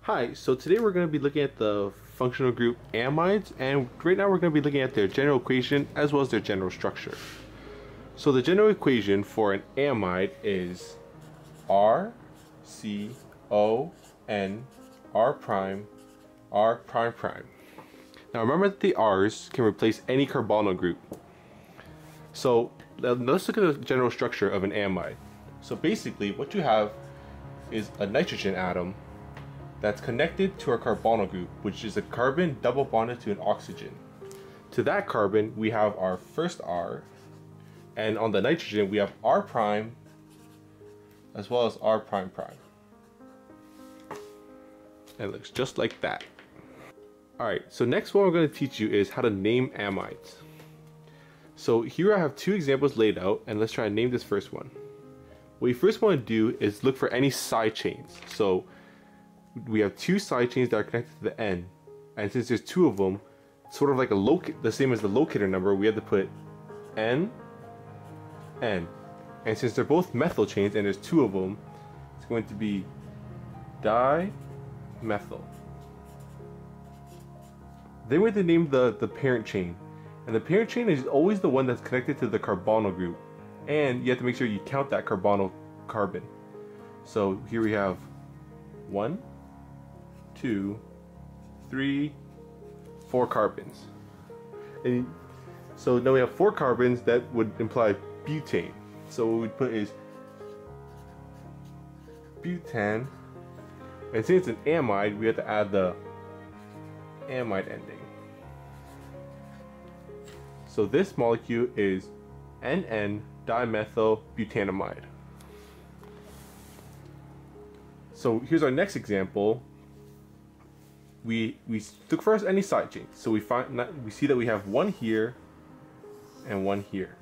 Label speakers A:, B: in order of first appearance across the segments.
A: Hi, so today we're going to be looking at the functional group amides, and right now we're going to be looking at their general equation as well as their general structure. So the general equation for an amide is RCON R prime R prime prime. Now remember that the R's can replace any carbonyl group. So let's look at the general structure of an amide. So basically what you have is a nitrogen atom that's connected to our carbonyl group, which is a carbon double bonded to an oxygen. To that carbon we have our first R, and on the nitrogen we have R prime as well as R prime prime. And it looks just like that. Alright, so next what I'm going to teach you is how to name amides. So here I have two examples laid out, and let's try and name this first one. What you first want to do is look for any side chains. So we have two side chains that are connected to the N, and since there's two of them, sort of like the same as the locator number, we have to put N, N. And since they're both methyl chains and there's two of them, it's going to be dimethyl. Then we have to name the parent chain, and the parent chain is always the one that's connected to the carbonyl group, and you have to make sure you count that carbonyl carbon. So here we have 1, 2, 3, 4 carbons. And so now we have 4 carbons, that would imply butane. So what we'd put is butan, and since it's an amide, we have to add the amide ending. So this molecule is NN dimethyl butanamide. So here's our next example. We look first any side chains. So we see that we have one here and one here.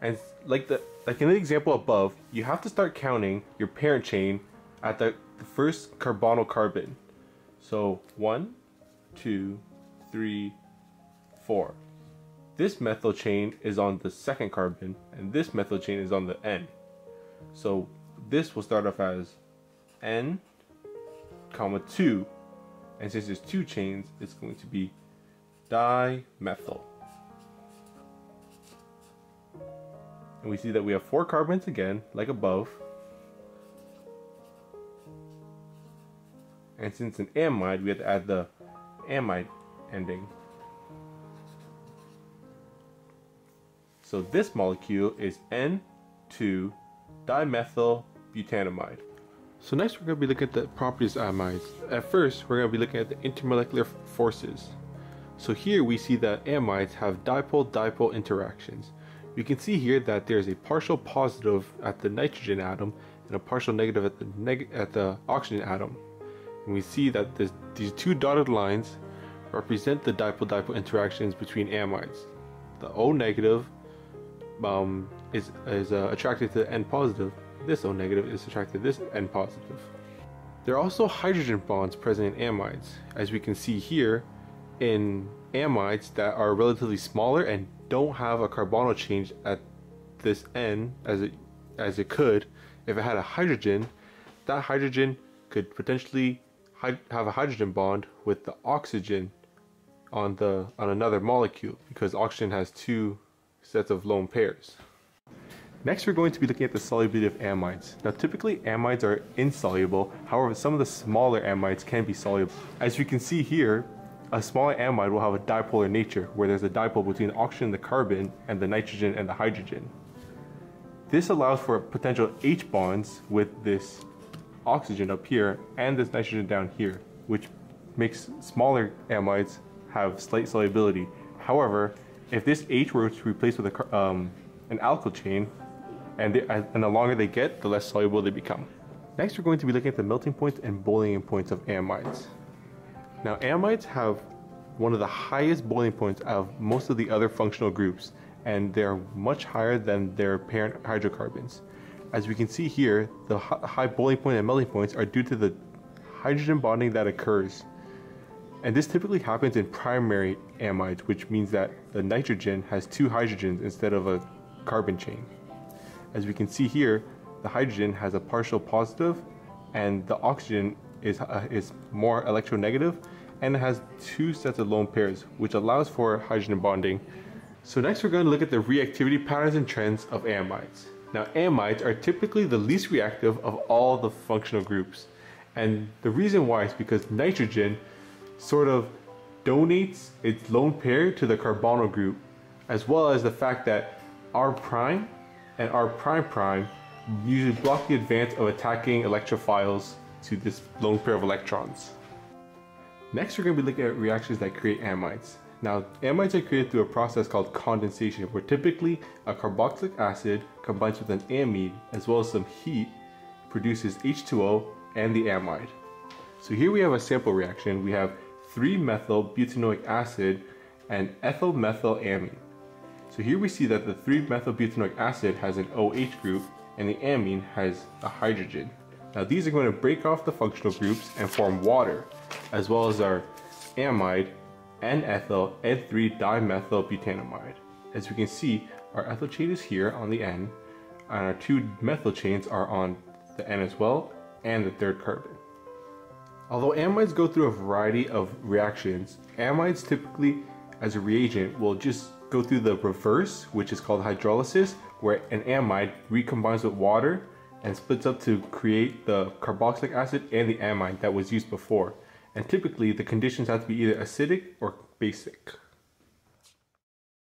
A: And like in the example above, you have to start counting your parent chain at the first carbonyl carbon. So 1, 2, 3, 4. This methyl chain is on the second carbon, and this methyl chain is on the N. So this will start off as N, comma 2, and since there's 2 chains, it's going to be dimethyl. And we see that we have 4 carbons again, like above. And since it's an amide, we have to add the amide ending. So this molecule is N2 dimethyl butanamide. So next we're going to be looking at the properties of amides. At first we're going to be looking at the intermolecular forces. So here we see that amides have dipole-dipole interactions. You can see here that there's a partial positive at the nitrogen atom and a partial negative at the oxygen atom. And we see that these two dotted lines represent the dipole-dipole interactions between amides. The O negative is attracted to the N positive. This O negative is attracted to this N positive. There are also hydrogen bonds present in amides, as we can see here in amides that are relatively smaller and don't have a carbonyl change at this N as it could. If it had a hydrogen, that hydrogen could potentially have a hydrogen bond with the oxygen on another molecule, because oxygen has 2 sets of lone pairs. Next we're going to be looking at the solubility of amides. Now typically amides are insoluble, however some of the smaller amides can be soluble. As you can see here, a smaller amide will have a dipolar nature, where there's a dipole between the oxygen and the carbon and the nitrogen and the hydrogen. This allows for potential H bonds with this oxygen up here and this nitrogen down here, which makes smaller amides have slight solubility. However, if this H were to replace with an alkyl chain, and the longer they get, the less soluble they become. Next we're going to be looking at the melting points and boiling points of amides. Now amides have one of the highest boiling points of most of the other functional groups, and they're much higher than their parent hydrocarbons. As we can see here, the high boiling point and melting points are due to the hydrogen bonding that occurs. And this typically happens in primary amides, which means that the nitrogen has 2 hydrogens instead of a carbon chain. As we can see here, the hydrogen has a partial positive and the oxygen is more electronegative, and it has 2 sets of lone pairs, which allows for hydrogen bonding. So next we're going to look at the reactivity patterns and trends of amides. Now amides are typically the least reactive of all the functional groups. And the reason why is because nitrogen sort of donates its lone pair to the carbonyl group, as well as the fact that R prime and R prime prime usually block the advance of attacking electrophiles to this lone pair of electrons. Next we're going to be looking at reactions that create amides. Now amides are created through a process called condensation, where typically a carboxylic acid combines with an amide as well as some heat produces H2O and the amide. So here we have a sample reaction. We have 3-methyl-butanoic acid and ethyl-methylamine. So here we see that the 3-methyl-butanoic acid has an OH group and the amine has a hydrogen. Now these are going to break off the functional groups and form water, as well as our amide, N-ethyl, N3-dimethylbutanamide. As we can see, our ethyl chain is here on the N, and our 2 methyl chains are on the N as well, and the 3rd carbon. Although amides go through a variety of reactions, amides typically, as a reagent, will just go through the reverse, which is called hydrolysis, where an amide recombines with water and splits up to create the carboxylic acid and the amide that was used before. And typically the conditions have to be either acidic or basic.